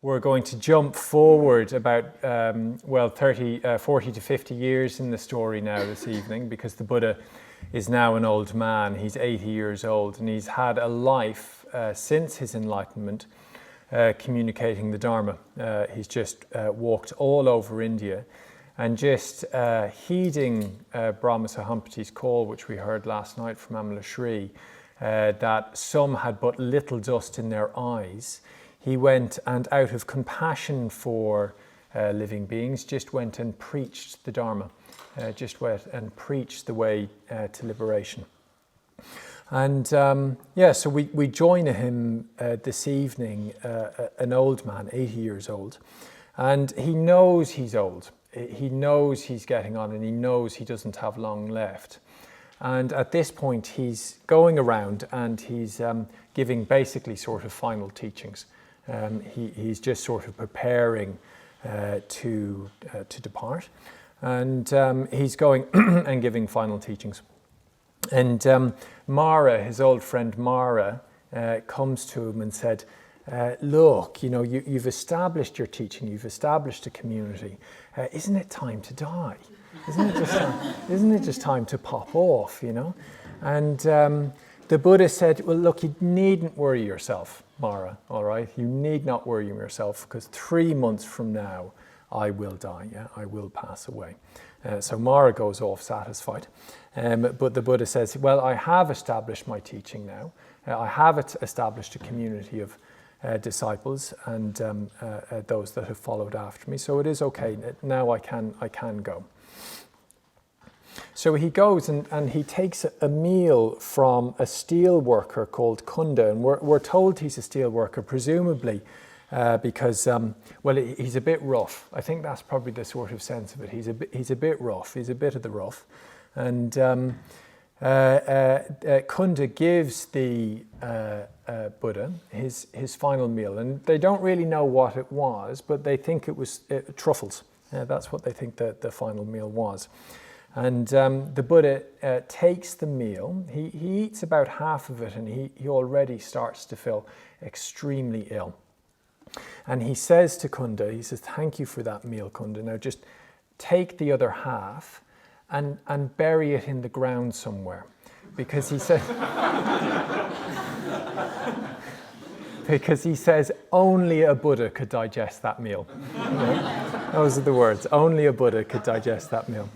We're going to jump forward about, 40 to 50 years in the story now this evening, because the Buddha is now an old man. He's 80 years old, and he's had a life since his enlightenment communicating the Dharma. He's just walked all over India and just heeding Brahma Sahampati's call, which we heard last night from Amalayodhin, that some had but little dust in their eyes. He went and, out of compassion for living beings, just went and preached the Dharma, just went and preached the way to liberation. And so we join him this evening, an old man, 80 years old, and he knows he's old. He knows he's getting on, and he knows he doesn't have long left. And at this point, he's going around and he's giving basically sort of final teachings. He's just sort of preparing to depart, and he's going and giving final teachings. And Mara, his old friend Mara, comes to him and said, look, you know, you've established your teaching, you've established a community. Isn't it time to die? Isn't it just time to pop off, you know? And the Buddha said, well, look, you needn't worry yourself, Mara, all right? You need not worry yourself, because 3 months from now, I will die, yeah? I will pass away. So Mara goes off satisfied. But the Buddha says, well, I have established my teaching now. I have established a community of disciples and those that have followed after me. So it is okay. Now I can go. So he goes and he takes a meal from a steel worker called Kunda. And we're told he's a steel worker, presumably because, he's a bit rough. I think that's probably the sort of sense of it. He's a bit rough. He's a bit of the rough. And Kunda gives the Buddha his final meal. And they don't really know what it was, but they think it was truffles. That's what they think the final meal was. And the Buddha takes the meal. He eats about half of it, and he already starts to feel extremely ill. And he says to Kunda, he says, thank you for that meal, Kunda. Now just take the other half and bury it in the ground somewhere. Because he said, because he says only a Buddha could digest that meal. You know? Those are the words. Only a Buddha could digest that meal.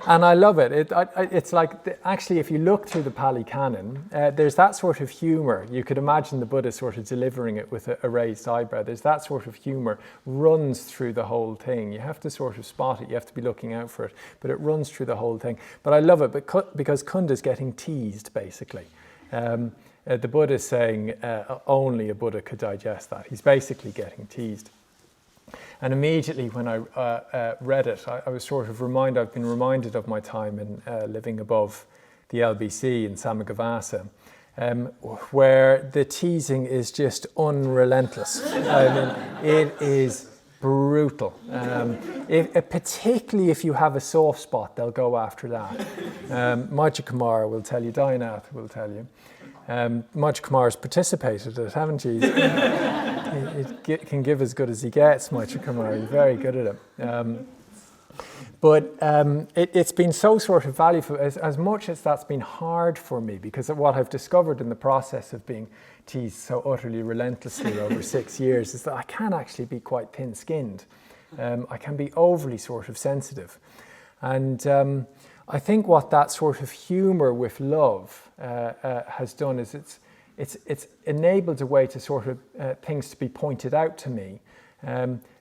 And I love it. It's like, actually, if you look through the Pali Canon, there's that sort of humor. You could imagine the Buddha sort of delivering it with a raised eyebrow. There's that sort of humor runs through the whole thing. You have to sort of spot it. You have to be looking out for it. But it runs through the whole thing. But I love it because Kunda's getting teased, basically. The Buddha's saying only a Buddha could digest that. He's basically getting teased. And immediately when I read it, I was sort of I've been reminded of my time in living above the LBC in Samagavasa, where the teasing is just unrelentless. I mean, it is brutal. Particularly if you have a soft spot, they'll go after that. Majha Kumara will tell you, Dayanath will tell you. Majha Kumar's participated in it, haven't you? He can give as good as he gets, Majha Kumara. He's very good at it. But it's been so sort of valuable, as much as that's been hard for me, because of what I've discovered in the process of being teased so utterly relentlessly over 6 years, is that I can actually be quite thin-skinned. I can be overly sort of sensitive. And I think what that sort of humour with love has done is it's enabled a way to sort of things to be pointed out to me,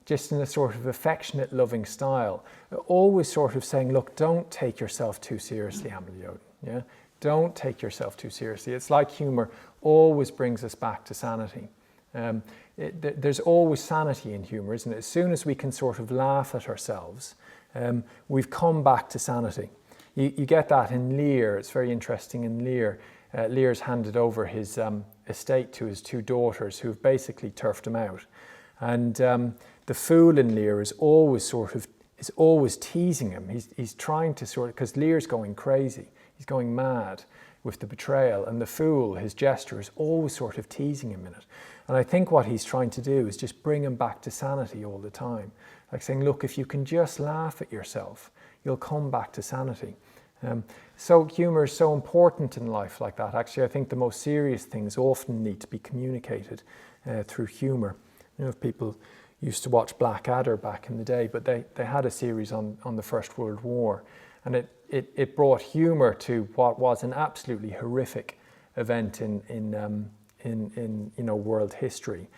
just in a sort of affectionate, loving style. Always sort of saying, look, don't take yourself too seriously, Amalayodhin. Yeah? Don't take yourself too seriously. It's like humour always brings us back to sanity. There's always sanity in humour, isn't it? As soon as we can sort of laugh at ourselves, we've come back to sanity. You get that in Lear. It's very interesting in Lear. Lear's handed over his estate to his 2 daughters, who've basically turfed him out. And the fool in Lear is always teasing him. He's trying to because Lear's going crazy. He's going mad with the betrayal. And the fool, his gesture, is always sort of teasing him in it. And I think what he's trying to do is just bring him back to sanity all the time. Like saying, look, if you can just laugh at yourself, you'll come back to sanity. So humour is so important in life like that. Actually, I think the most serious things often need to be communicated through humour. You know, if people used to watch Blackadder back in the day, but they had a series on the First World War, and it brought humour to what was an absolutely horrific event in world history.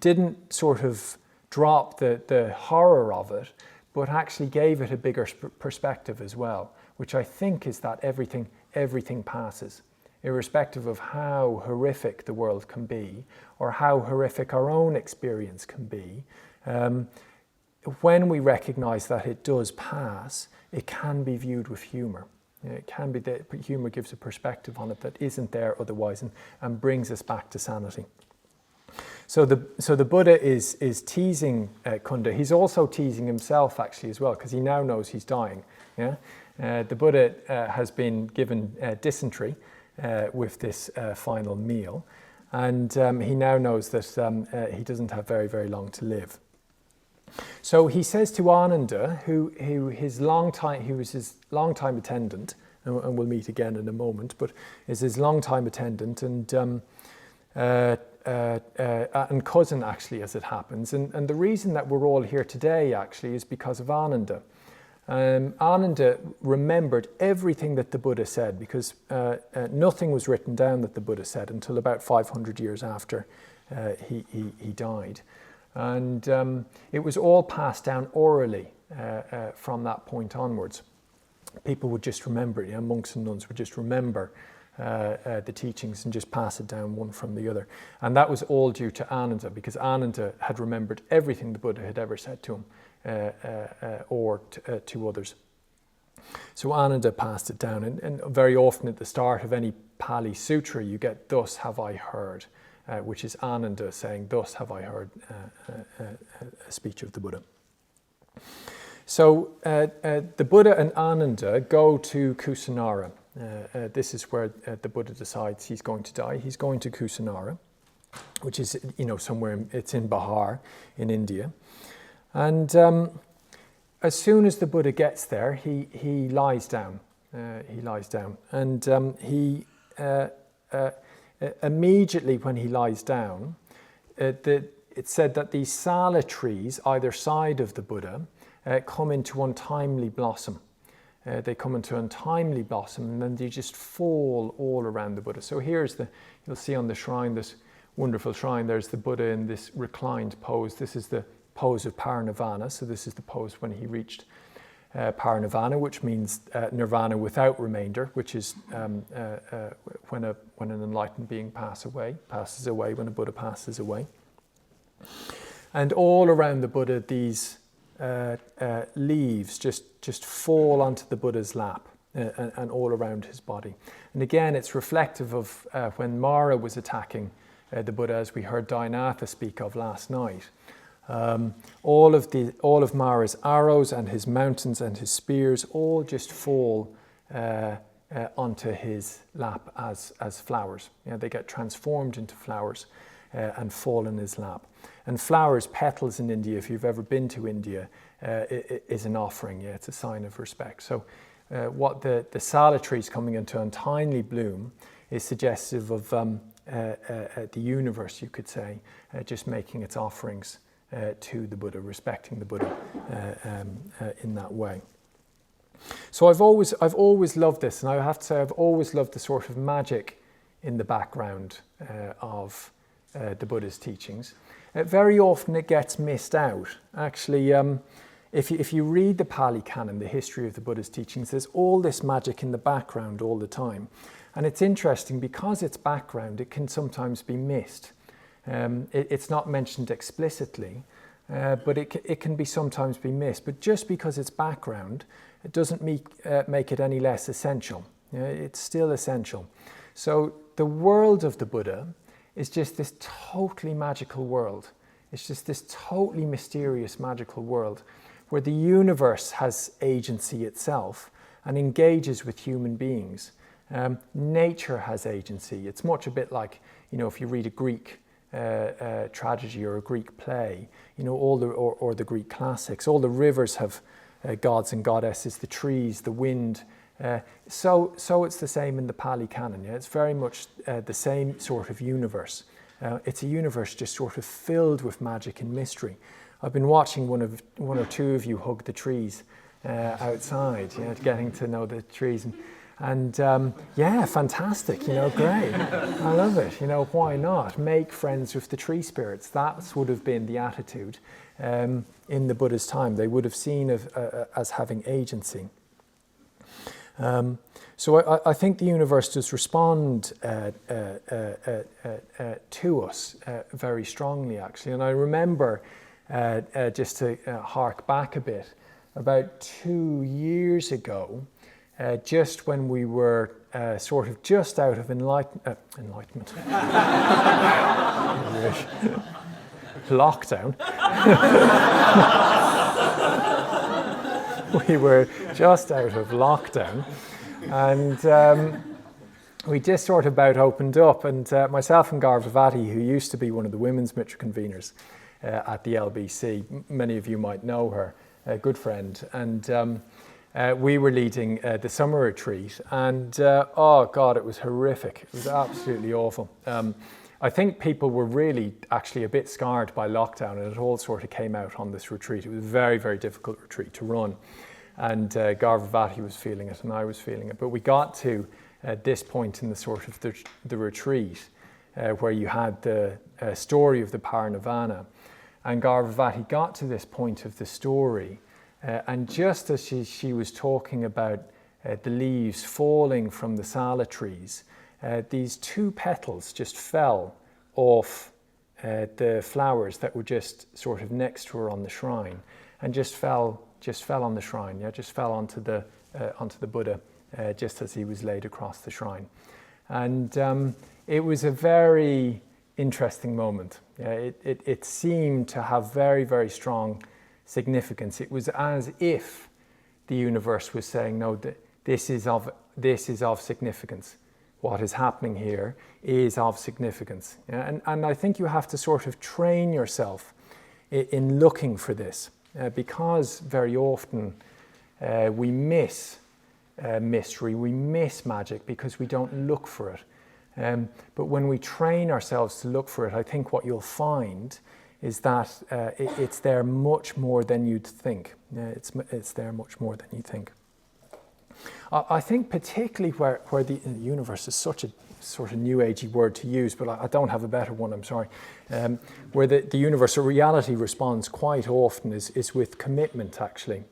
Didn't sort of drop the horror of it, but actually gave it a bigger perspective as well, which I think is that everything passes, irrespective of how horrific the world can be or how horrific our own experience can be. When we recognize that it does pass, it can be viewed with humor. It can be that humor gives a perspective on it that isn't there otherwise, and brings us back to sanity. So the Buddha is teasing Kunda. He's also teasing himself actually as well, because he now knows he's dying. Yeah, the Buddha has been given dysentery with this final meal, and he now knows that he doesn't have very, very long to live. So he says to Ananda, who was his long-time attendant, and we'll meet again in a moment, but is his long-time attendant and cousin actually, as it happens. And the reason that we're all here today actually is because of Ananda. Ananda remembered everything that the Buddha said, because nothing was written down that the Buddha said until about 500 years after he died. And it was all passed down orally from that point onwards. People would just remember it, monks and nuns would just remember the teachings and just pass it down one from the other. And that was all due to Ananda, because Ananda had remembered everything the Buddha had ever said to him or to others. So Ananda passed it down, and very often at the start of any Pali Sutra you get, "Thus have I heard," which is Ananda saying, "Thus have I heard," a speech of the Buddha. So the Buddha and Ananda go to Kusinara. This is where the Buddha decides he's going to die. He's going to Kusinara, which is somewhere it's in Bihar in India. And as soon as the Buddha gets there, he lies down. And he immediately when he lies down, it said that these sala trees either side of the Buddha come into untimely blossom. They come into untimely blossom, and then they just fall all around the Buddha. So you'll see on the shrine, this wonderful shrine, there's the Buddha in this reclined pose. This is the pose of Parinirvana. So this is the pose when he reached Parinirvana, which means nirvana without remainder, which is when an enlightened being passes away, when a Buddha passes away. And all around the Buddha, these leaves just fall onto the Buddha's lap and all around his body. And again, it's reflective of when Mara was attacking the Buddha, as we heard Dhyanath speak of last night. All of Mara's arrows and his mountains and his spears all just fall onto his lap as flowers. They get transformed into flowers and fall in his lap. And flowers, petals in India, if you've ever been to India, is an offering. It's a sign of respect. So what the sala trees coming into untimely bloom is suggestive of the universe, you could say, just making its offerings to the Buddha, respecting the Buddha in that way. So I've always loved this, and I have to say I've always loved the sort of magic in the background of the Buddha's teachings. Very often it gets missed out. Actually, if you read the Pali Canon, the history of the Buddha's teachings, there's all this magic in the background all the time. And it's interesting, because it's background, it can sometimes be missed. It's not mentioned explicitly, but it can sometimes be missed. But just because it's background, it doesn't make it any less essential. It's still essential. So the world of the Buddha is just this totally magical world. It's just this totally mysterious, magical world where the universe has agency itself and engages with human beings. Nature has agency. It's much a bit like, if you read a Greek tragedy or a Greek play, or the Greek classics. All the rivers have gods and goddesses, the trees, the wind. So it's the same in the Pali Canon. Yeah? It's very much the same sort of universe. It's a universe just sort of filled with magic and mystery. I've been watching one or two of you hug the trees outside, getting to know the trees. And fantastic, great. I love it, why not? Make friends with the tree spirits. That would have been the attitude in the Buddha's time. They would have seen as having agency. So I think the universe does respond to us very strongly, actually. And I remember, just to hark back a bit, about 2 years ago, just when we were sort of just out of enlightenment, lockdown. We were just out of lockdown, and we just sort of about opened up, and myself and Garvavati, who used to be one of the women's Mitra conveners at the LBC, many of you might know her, a good friend, and we were leading the summer retreat, and oh God, it was horrific. It was absolutely awful. I think people were really actually a bit scarred by lockdown, and it all sort of came out on this retreat. It was a very, very difficult retreat to run, and Garvavati was feeling it and I was feeling it. But we got to this point in the sort of the retreat where you had the story of the Parinirvana, and Garvavati got to this point of the story, and just as she was talking about the leaves falling from the sala trees, these 2 petals just fell off the flowers that were just sort of next to her on the shrine, and just fell on the shrine. Just fell onto the Buddha just as he was laid across the shrine, and it was a very interesting moment. It seemed to have very, very strong significance. It was as if the universe was saying, no, this is of significance. What is happening here is of significance. And I think you have to sort of train yourself in looking for this, because very often we miss mystery, we miss magic because we don't look for it. But when we train ourselves to look for it, I think what you'll find is that it's there much more than you'd think. It's there much more than you think. I think particularly where the universe is such a sort of new agey word to use, but I don't have a better one, I'm sorry, where the universe or reality responds quite often is with commitment, actually.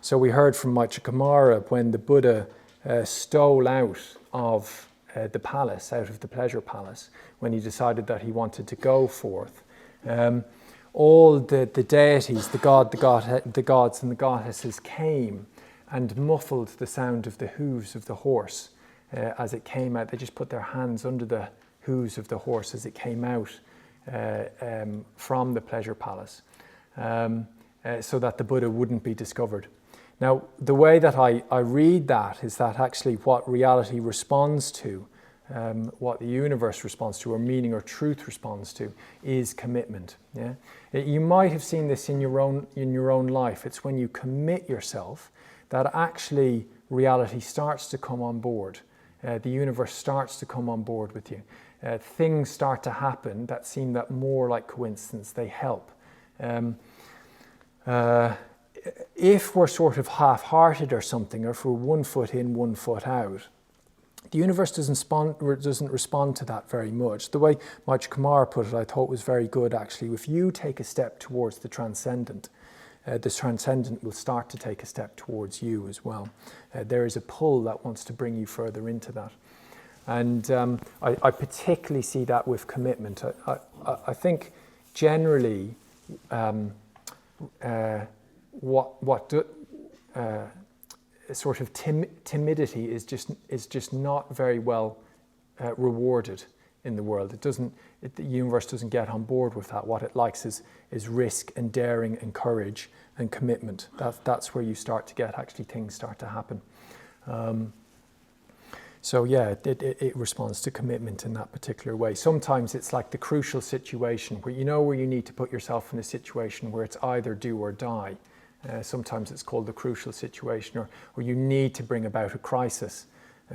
So we heard from Kumara when the Buddha stole out of the palace, out of the pleasure palace, when he decided that he wanted to go forth. All the deities, the gods and the goddesses came and muffled the sound of the hooves of the horse as it came out. They just put their hands under the hooves of the horse as it came out from the pleasure palace, so that the Buddha wouldn't be discovered. Now, the way that I read that is that actually what reality responds to, what the universe responds to, or meaning or truth responds to, is commitment. Yeah, you might have seen this in your own life. It's when you commit yourself that actually reality starts to come on board. The universe starts to come on board with you. Things start to happen that seem that more like coincidence. They help. If we're sort of half-hearted or something, or if we're 1 foot in, 1 foot out, the universe doesn't respond to that very much. The way Maj Kumar put it, I thought was very good, actually. If you take a step towards the transcendent will start to take a step towards you as well. There is a pull that wants to bring you further into that. And I particularly see that with commitment. I think generally sort of timidity is just not very well rewarded in the world. The universe doesn't get on board with that. What it likes is risk and daring and courage and commitment. That's where you start to get, actually, things start to happen. So yeah, it responds to commitment in that particular way. Sometimes it's like the crucial situation where you need to put yourself in a situation where it's either do or die. Sometimes it's called the crucial situation, or you need to bring about a crisis.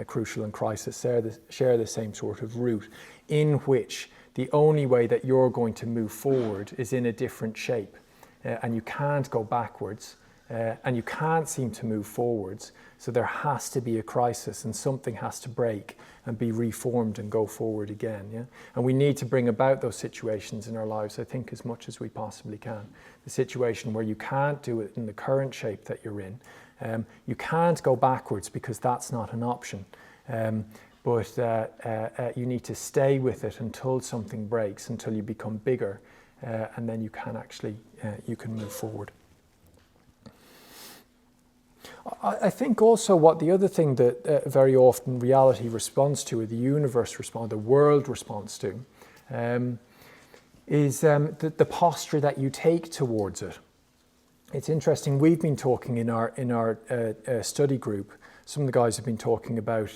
Crucial and crisis share the same sort of root, in which the only way that you're going to move forward is in a different shape. And you can't go backwards, and you can't seem to move forwards. So there has to be a crisis, and something has to break and be reformed and go forward again. Yeah? And we need to bring about those situations in our lives, I think, as much as we possibly can. The situation where you can't do it in the current shape that you're in. You can't go backwards because that's not an option. But you need to stay with it until something breaks, until you become bigger, and then you can actually you can move forward. I think also what the other thing that very often reality responds to, or the universe responds, the world responds to, is the posture that you take towards it. It's interesting. We've been talking in our study group. Some of the guys have been talking about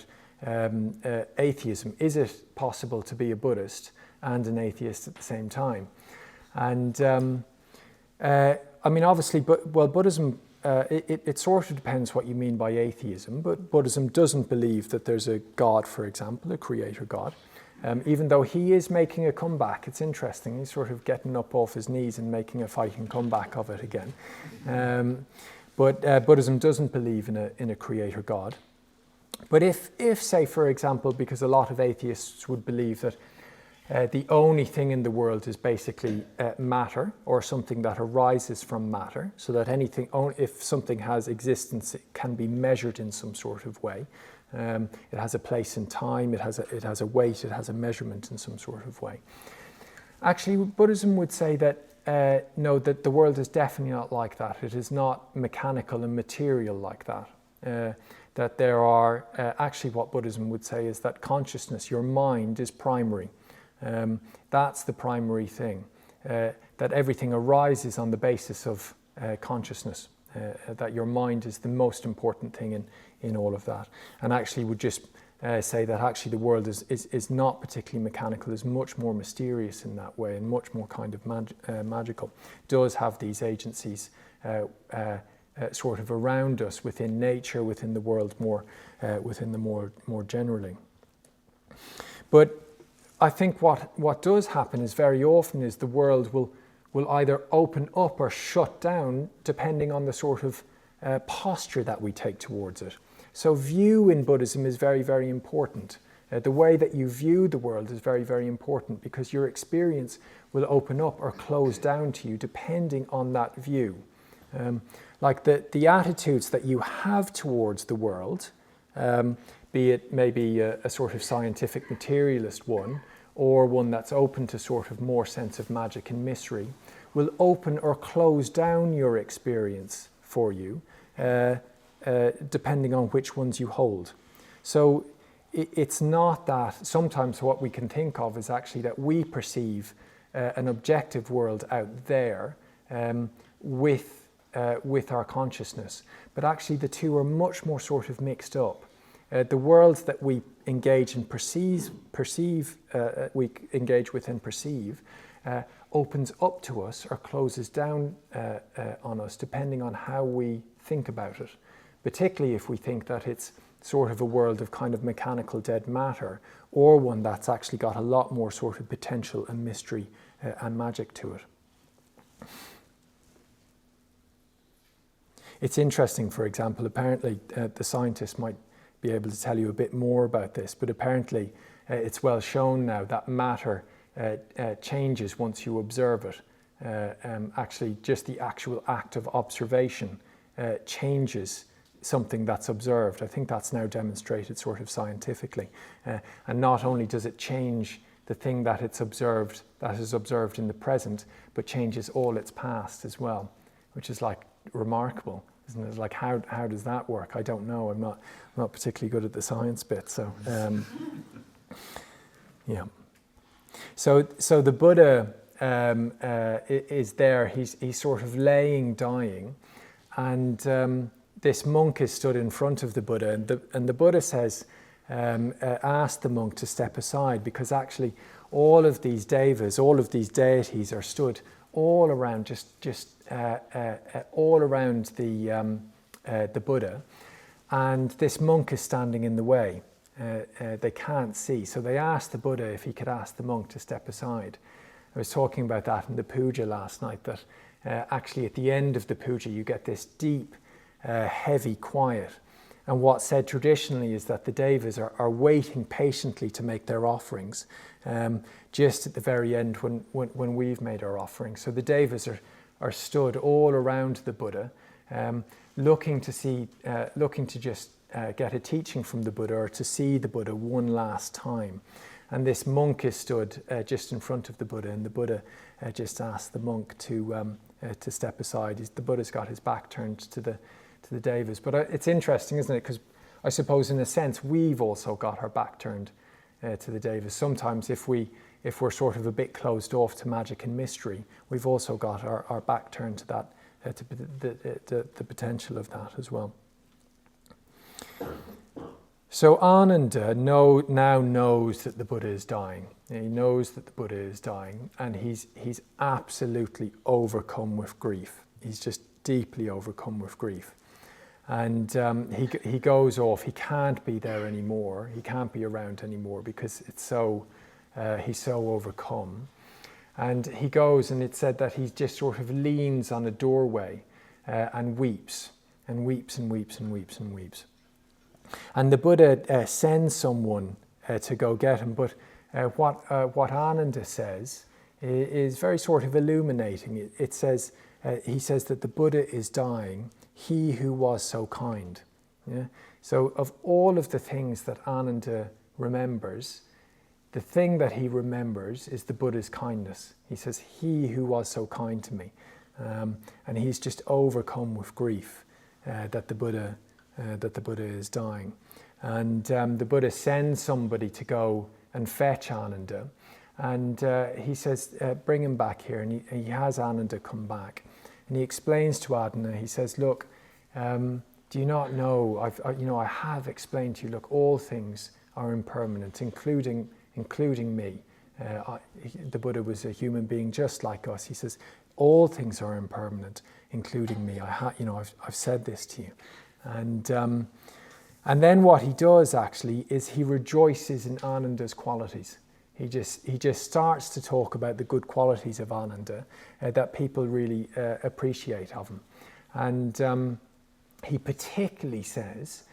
atheism. Is it possible to be a Buddhist and an atheist at the same time? And I mean, obviously, Buddhism. It sort of depends what you mean by atheism, but Buddhism doesn't believe that there's a God, for example, a creator God. Even though he is making a comeback. It's interesting, he's sort of getting up off his knees and making a fighting comeback of it again. But Buddhism doesn't believe in a creator God. But if, say, for example, because a lot of atheists would believe that the only thing in the world is basically matter, or something that arises from matter, so that anything, if something has existence, it can be measured in some sort of way. It has a place in time, it has a weight, it has a measurement in some sort of way. Actually, Buddhism would say that no, that the world is definitely not like that. It is not mechanical and material like that. That there are, actually what Buddhism would say is that consciousness, your mind, is primary. That's the primary thing. That everything arises on the basis of consciousness. That your mind is the most important thing in all of that. And actually would just say that actually the world is not particularly mechanical, is much more mysterious in that way, and much more kind of magical. Does have these agencies sort of around us, within nature, within the world, more generally. But I think what does happen is very often is the world will either open up or shut down depending on the sort of posture that we take towards it. So view in Buddhism is very, very important. The way that you view the world is very, very important, because your experience will open up or close down to you depending on that view. Like the attitudes that you have towards the world, be it maybe a sort of scientific materialist one, or one that's open to sort of more sense of magic and mystery, will open or close down your experience for you, depending on which ones you hold. So it's not that, sometimes what we can think of is actually that we perceive an objective world out there with our consciousness, but actually the two are much more sort of mixed up. The world that we engage and we engage with and perceive, opens up to us or closes down on us depending on how we think about it. Particularly if we think that it's sort of a world of kind of mechanical dead matter, or one that's actually got a lot more sort of potential and mystery and magic to it. It's interesting, for example, apparently the scientists might be able to tell you a bit more about this, but apparently it's well shown now that matter changes once you observe it. Actually, just the actual act of observation changes something that's observed. I think that's now demonstrated sort of scientifically. And not only does it change the thing that it's observed, that is observed in the present, but changes all its past as well, which is like remarkable, isn't it? Like how does that work? I don't know. I'm not particularly good at the science bit. So yeah. So the Buddha is there. He's sort of laying, dying, and this monk is stood in front of the Buddha, and the Buddha says, asked the monk to step aside, because actually all of these devas, all of these deities are stood all around, all around the Buddha, and this monk is standing in the way. They can't see, so they asked the Buddha if he could ask the monk to step aside. I was talking about that in the puja last night, that actually at the end of the puja you get this deep, heavy quiet. And what's said traditionally is that the devas are waiting patiently to make their offerings, just at the very end when we've made our offerings. So the devas are stood all around the Buddha, looking to just get a teaching from the Buddha, or to see the Buddha one last time. And this monk is stood just in front of the Buddha, and the Buddha just asked the monk to step aside. The Buddha's got his back turned to the devas. But it's interesting, isn't it? Because I suppose in a sense we've also got our back turned to the devas. Sometimes if we're sort of a bit closed off to magic and mystery, we've also got our back turned to that, to the potential of that as well. So Ananda now knows that the Buddha is dying. He knows that the Buddha is dying, and he's absolutely overcome with grief. He's just deeply overcome with grief. And he goes off. He can't be there anymore. He can't be around anymore because he's so overcome. And he goes, and it said that he just sort of leans on a doorway and weeps and weeps and weeps and weeps and weeps. And the Buddha sends someone to go get him, but what Ananda says is very sort of illuminating. It says, he says that the Buddha is dying, he who was so kind. Yeah? So of all of the things that Ananda remembers, the thing that he remembers is the Buddha's kindness. He says, he who was so kind to me. And he's just overcome with grief that the Buddha is dying. And the Buddha sends somebody to go and fetch Ananda. And he says, bring him back here. And he has Ananda come back. And he explains to Ananda, he says, look, do you not know, I have explained to you, look, all things are impermanent, including me. The Buddha was a human being just like us. He says, all things are impermanent, including me. I've said this to you. And then what he does actually is he rejoices in Ananda's qualities. He just starts to talk about the good qualities of Ananda that people really appreciate of him. And he particularly says,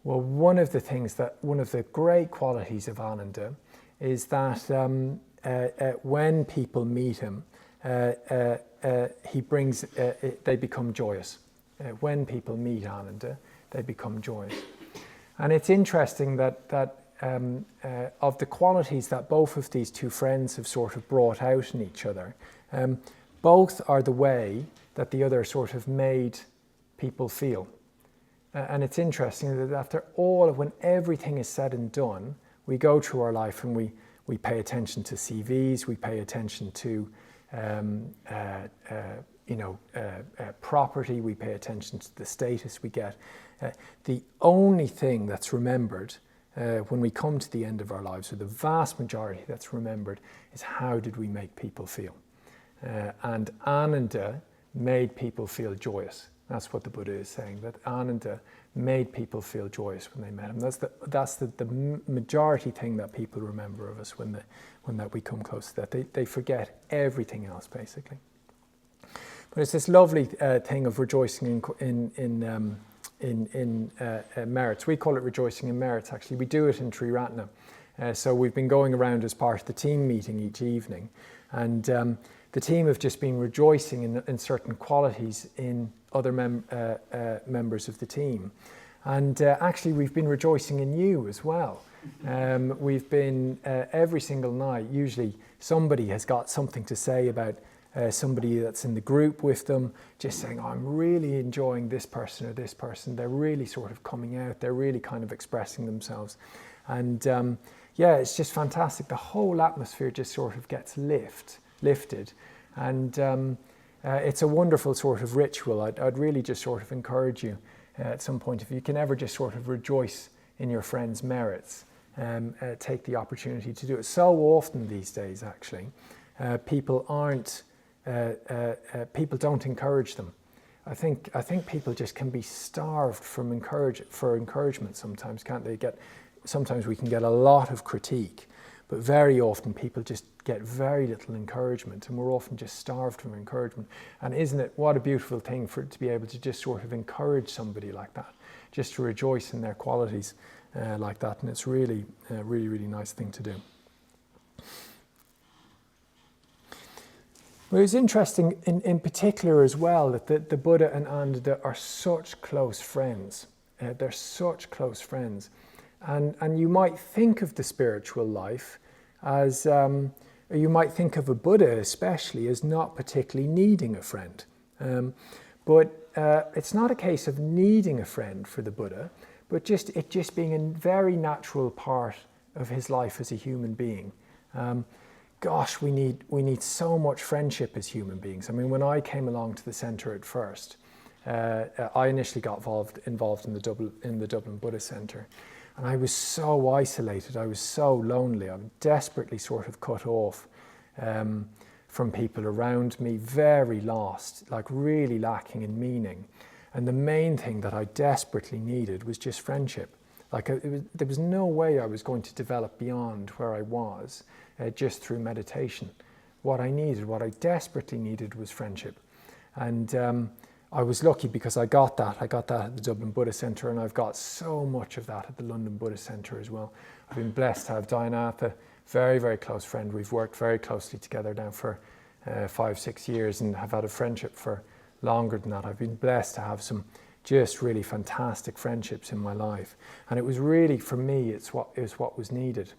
one of the great qualities of Ananda is that when people meet him, they become joyous. When people meet Ananda, they become joyous. And it's interesting that of the qualities that both of these two friends have sort of brought out in each other, both are the way that the other sort of made people feel. And it's interesting that when everything is said and done, we go through our life and we pay attention to CVs, we pay attention to property, we pay attention to the status we get. The only thing that's remembered when we come to the end of our lives, or the vast majority that's remembered, is how did we make people feel? And Ananda made people feel joyous. That's what the Buddha is saying, that Ananda made people feel joyous when they met him. That's the majority thing that people remember of us when that we come close to that. They forget everything else, basically. But it's this lovely thing of rejoicing in merits. We call it rejoicing in merits, actually. We do it in Triratna. So we've been going around as part of the team meeting each evening. And the team have just been rejoicing in certain qualities in other members of the team. And actually, we've been rejoicing in you as well. We've been, every single night, usually somebody has got something to say about somebody that's in the group with them, just saying, oh, I'm really enjoying this person or this person. They're really sort of coming out. They're really kind of expressing themselves. And it's just fantastic. The whole atmosphere just sort of gets lifted. And it's a wonderful sort of ritual. I'd really just sort of encourage you at some point, if you can ever just sort of rejoice in your friend's merits, take the opportunity to do it. So often these days, actually, people don't encourage them. I think people just can be starved for encouragement sometimes, can't they? Sometimes we can get a lot of critique, but very often people just get very little encouragement, and we're often just starved from encouragement. And isn't it, what a beautiful thing to be able to just sort of encourage somebody like that, just to rejoice in their qualities like that. And it's really, really, really nice thing to do. Well, it's interesting in particular as well that the Buddha and Ananda are such close friends. They're such close friends. And you might think of the spiritual life as, you might think of a Buddha especially as not particularly needing a friend. But it's not a case of needing a friend for the Buddha, but it just being a very natural part of his life as a human being. Gosh, we need so much friendship as human beings. I mean, when I came along to the centre at first, I initially got involved in the Dublin Buddhist Centre, and I was so isolated. I was so lonely. I'm desperately sort of cut off from people around me, very lost, like really lacking in meaning. And the main thing that I desperately needed was just friendship. Like there was no way I was going to develop beyond where I was just through meditation. What I desperately needed was friendship. And I was lucky because I got that at the Dublin Buddhist Centre, and I've got so much of that at the London Buddhist Centre as well. I've been blessed to have Dianatha, very, very close friend. We've worked very closely together now for 5-6 years and have had a friendship for longer than that. I've been blessed to have some just really fantastic friendships in my life. And it was really, for me, it was what was needed.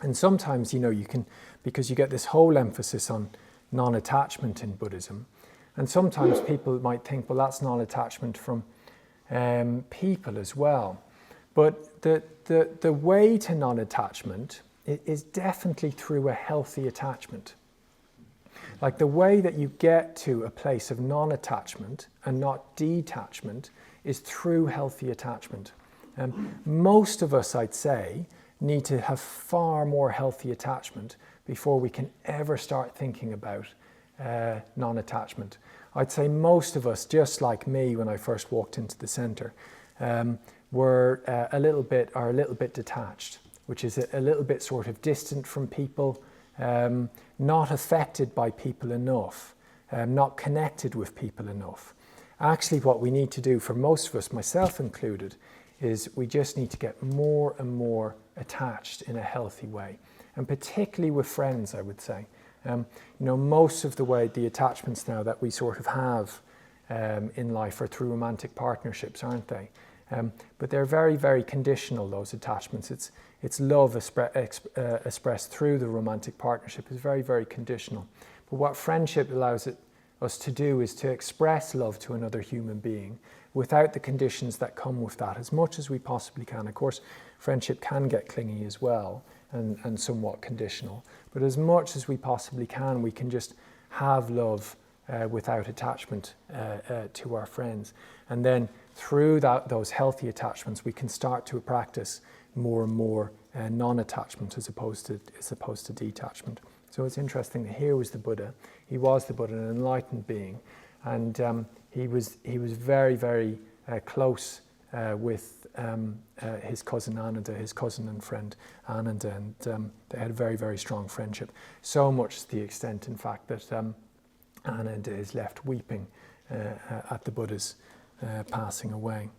And sometimes, you can, because you get this whole emphasis on non-attachment in Buddhism, and sometimes people might think, well, that's non-attachment from people as well. But the way to non-attachment is definitely through a healthy attachment. Like the way that you get to a place of non-attachment and not detachment is through healthy attachment. Most of us, I'd say, need to have far more healthy attachment before we can ever start thinking about non-attachment. I'd say most of us, just like me when I first walked into the centre, were a little bit detached, which is a little bit sort of distant from people, not affected by people enough, not connected with people enough. Actually, what we need to do for most of us, myself included, is we just need to get more and more attached in a healthy way, and particularly with friends, I would say. Most of the attachments now that we sort of have in life are through romantic partnerships, aren't they? But they're very, very conditional, those attachments. It's love expressed through the romantic partnership is very, very conditional. But what friendship allows us to do is to express love to another human being without the conditions that come with that, as much as we possibly can. Of course, friendship can get clingy as well and somewhat conditional. But as much as we possibly can, we can just have love without attachment to our friends. And then through those healthy attachments, we can start to practice more and more non-attachment as opposed to detachment. So it's interesting that here was the Buddha. He was the Buddha, an enlightened being, and he was very, very close with his cousin Ananda, his cousin and friend Ananda, and they had a very, very strong friendship. So much to the extent, in fact, that Ananda is left weeping at the Buddha's passing away.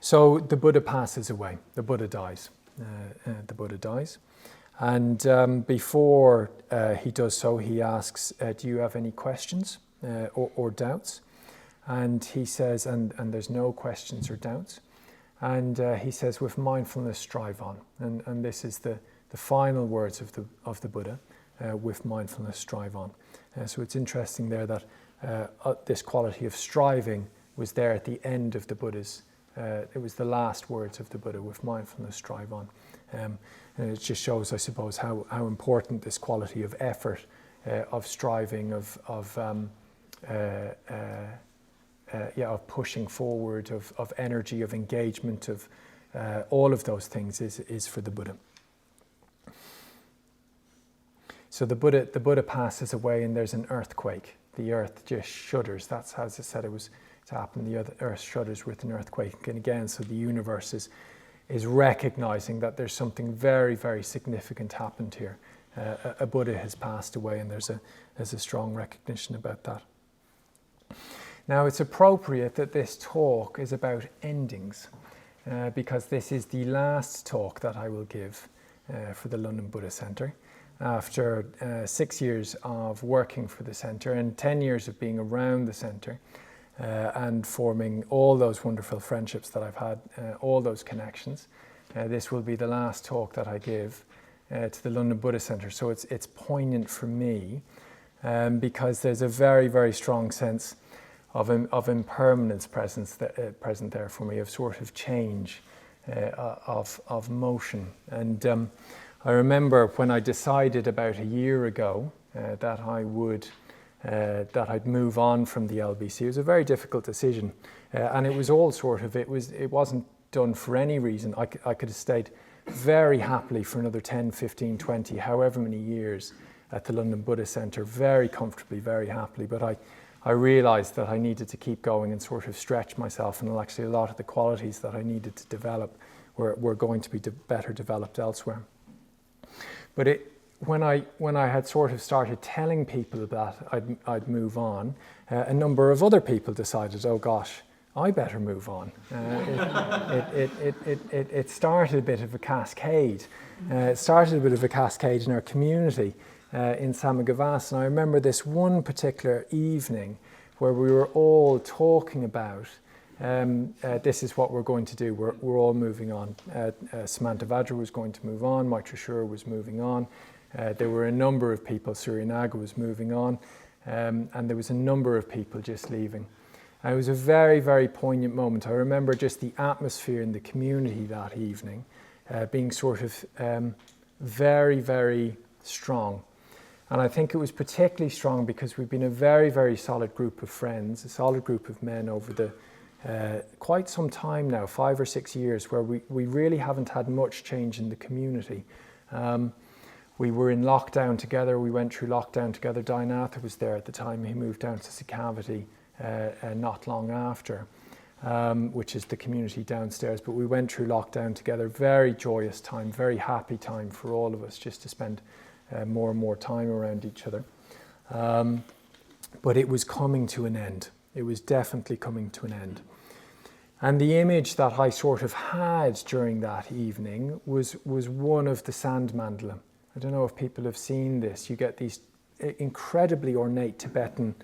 So the Buddha passes away. The Buddha dies. And before he does so, he asks, do you have any questions or doubts? And he says, and there's no questions or doubts. And he says, with mindfulness, strive on. And this is the final words of the Buddha, with mindfulness, strive on. So it's interesting there that this quality of striving was there at the end of the Buddha's. It was the last words of the Buddha, with mindfulness, strive on. And it just shows, I suppose, how important this quality of effort, of striving, of of pushing forward, of energy, of engagement, of all of those things is for the Buddha. So the Buddha passes away and there's an earthquake. The earth just shudders. That's how it said it was to happen. The earth shudders with an earthquake. And again, so the universe is recognizing that there's something very, very significant happened here. A Buddha has passed away, and there's a strong recognition about that. Now, it's appropriate that this talk is about endings, because this is the last talk that I will give for the London Buddha Centre. After 6 years of working for the centre and 10 years of being around the centre and forming all those wonderful friendships that I've had, all those connections, this will be the last talk that I give to the London Buddha Centre. So it's poignant for me because there's a very, very strong sense of impermanence present there for me, of sort of change, of motion. And I remember when I decided about a year ago that I'd move on from the LBC. It was a very difficult decision, and it was all it wasn't done for any reason. I could have stayed very happily for another 10, 15, 20, however many years at the London Buddha Centre, very comfortably, very happily, but I realised that I needed to keep going and sort of stretch myself, and actually a lot of the qualities that I needed to develop were going to be better developed elsewhere. But when I had sort of started telling people that I'd move on, a number of other people decided, oh gosh, I better move on. It started a bit of a cascade. It started a bit of a cascade in our community in Samagavas. And I remember this one particular evening where we were all talking about this is what we're going to do. We're all moving on. Samantha Vajra was going to move on. Maitra Shura was moving on. There were a number of people. Suryanaga was moving on. And there was a number of people just leaving. And it was a very, very poignant moment. I remember just the atmosphere in the community that evening being sort of very, very strong. And I think it was particularly strong because we've been a very, very solid group of friends, a solid group of men over the quite some time now, 5 or 6 years, where we really haven't had much change in the community. We were in lockdown together. We went through lockdown together. Dianatha was there at the time. He moved down to Sikavati not long after, which is the community downstairs. But we went through lockdown together. Very joyous time, very happy time for all of us, just to spend more and more time around each other. But it was coming to an end. It was definitely coming to an end. And the image that I sort of had during that evening was one of the sand mandala. I don't know if people have seen this. You get these incredibly ornate Tibetan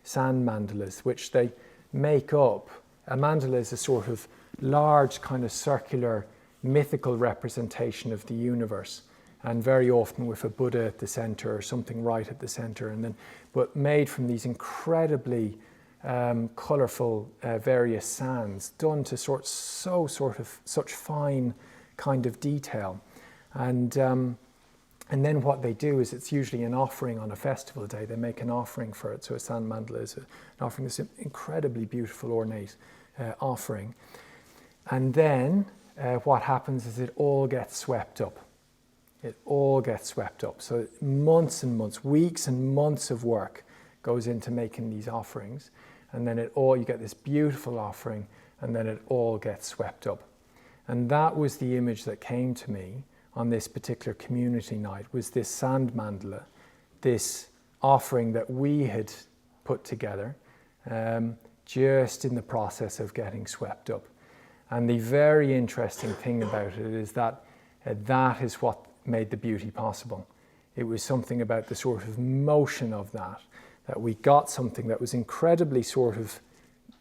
sand mandalas, which they make up. A mandala is a sort of large kind of circular mythical representation of the universe, and very often with a Buddha at the center or something right at the center, but made from these incredibly colourful various sands, done to such fine kind of detail. And then what they do is, it's usually an offering on a festival day. They make an offering for it. So a sand mandala is an offering, this incredibly beautiful, ornate offering. And then what happens is it all gets swept up. It all gets swept up. So months and months, weeks and months of work goes into making these offerings. And then you get this beautiful offering, and then it all gets swept up. And that was the image that came to me on this particular community night, was this sand mandala, this offering that we had put together, just in the process of getting swept up. And the very interesting thing about it is that that is what made the beauty possible. It was something about the sort of motion of that we got something that was incredibly sort of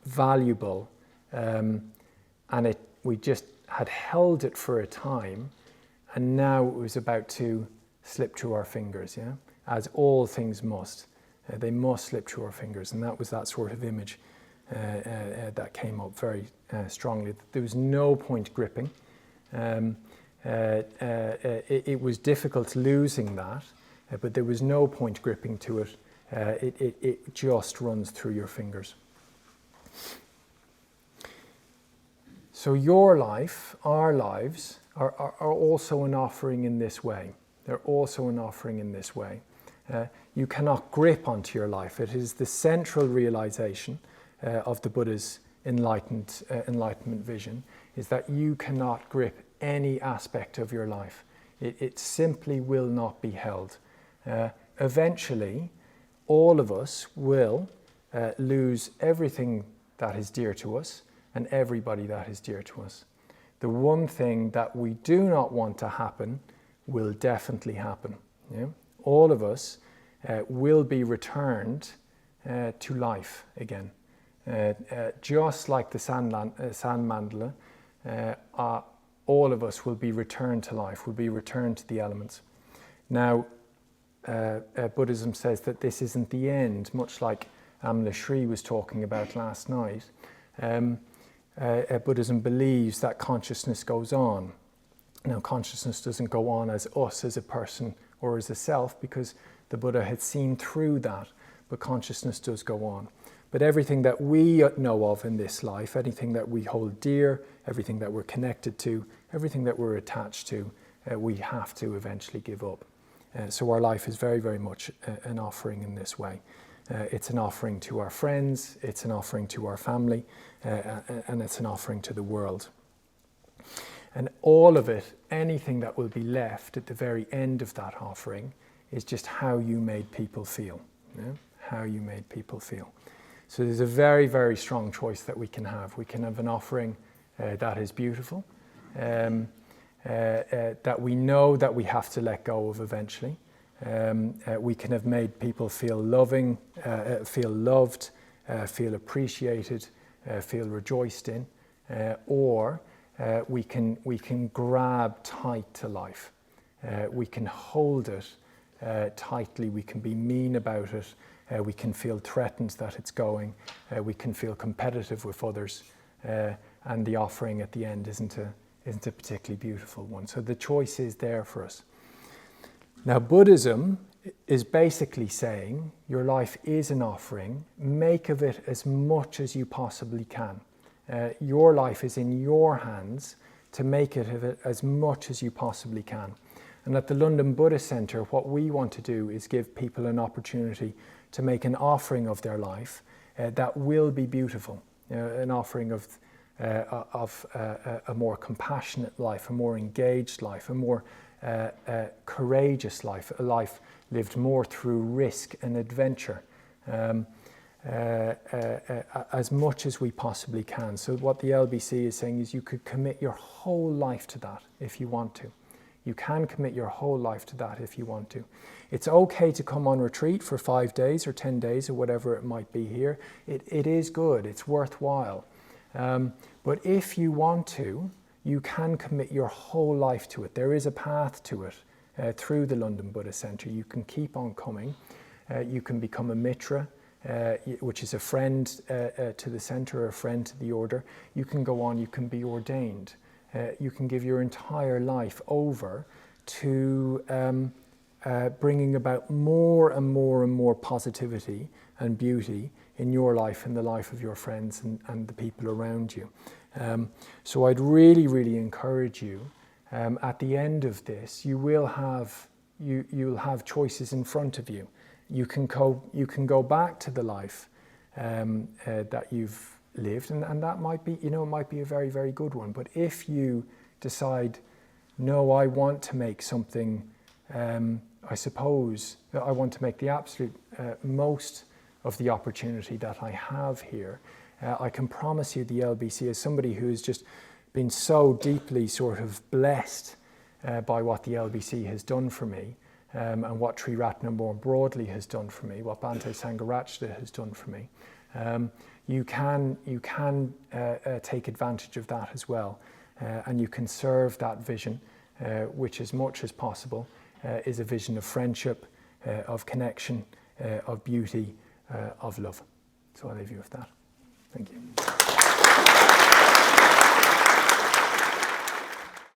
valuable, and we just had held it for a time, and now it was about to slip through our fingers, yeah? As all things must. They must slip through our fingers, and that was that sort of image that came up very strongly. There was no point gripping. It was difficult losing that, but there was no point gripping to it. It just runs through your fingers. So your life, our lives, are also an offering in this way. They're also an offering in this way. You cannot grip onto your life. It is the central realization of the Buddha's enlightenment vision, is that you cannot grip any aspect of your life. It simply will not be held. Eventually, all of us will lose everything that is dear to us and everybody that is dear to us. The one thing that we do not want to happen will definitely happen. Yeah? All of us will be returned to life again. Just like the sand mandala, all of us will be returned to life, will be returned to the elements. Now, Buddhism says that this isn't the end, much like Amalayodhin was talking about last night. Buddhism believes that consciousness goes on. Now, consciousness doesn't go on as us, as a person or as a self, because the Buddha had seen through that, but consciousness does go on. But everything that we know of in this life, anything that we hold dear, everything that we're connected to, everything that we're attached to, we have to eventually give up. So our life is very, very much an offering in this way. It's an offering to our friends, it's an offering to our family, and it's an offering to the world. And all of it, anything that will be left at the very end of that offering, is just how you made people feel. Yeah? How you made people feel. So there's a very, very strong choice that we can have. We can have an offering that is beautiful, that we know that we have to let go of eventually. We can have made people feel loving, feel loved, feel appreciated, feel rejoiced in, or we can grab tight to life. We can hold it tightly. We can be mean about it. We can feel threatened that it's going. We can feel competitive with others, and the offering at the end isn't a particularly beautiful one. So the choice is there for us. Now, Buddhism is basically saying your life is an offering. Make of it as much as you possibly can. Your life is in your hands to make it of it as much as you possibly can. And at the London Buddhist Centre, what we want to do is give people an opportunity to make an offering of their life that will be beautiful, an offering of a more compassionate life, a more engaged life, a more courageous life, a life lived more through risk and adventure, as much as we possibly can. So what the LBC is saying is you could commit your whole life to that if you want to. You can commit your whole life to that if you want to. It's okay to come on retreat for 5 days or 10 days or whatever it might be here. It is good, it's worthwhile. But if you want to, you can commit your whole life to it. There is a path to it through the London Buddhist Centre. You can keep on coming. You can become a mitra, which is a friend to the centre, or a friend to the order. You can go on, you can be ordained. You can give your entire life over to bringing about more and more and more positivity and beauty in your life and the life of your friends and the people around you. So I'd really, really encourage you, at the end of this, you'll have choices in front of you. You can go back to the life that you've lived, and that might be, it might be a very, very good one. But if you decide, no, I want to make something, I suppose that I want to make the absolute most of the opportunity that I have here, I can promise you the LBC, as somebody who has just been so deeply sort of blessed by what the LBC has done for me, and what Triratna more broadly has done for me, what Bhante Sangharajda has done for me, you can take advantage of that as well, and you can serve that vision, which as much as possible is a vision of friendship, of connection, of beauty, of love. So I'll leave you with that. Thank you.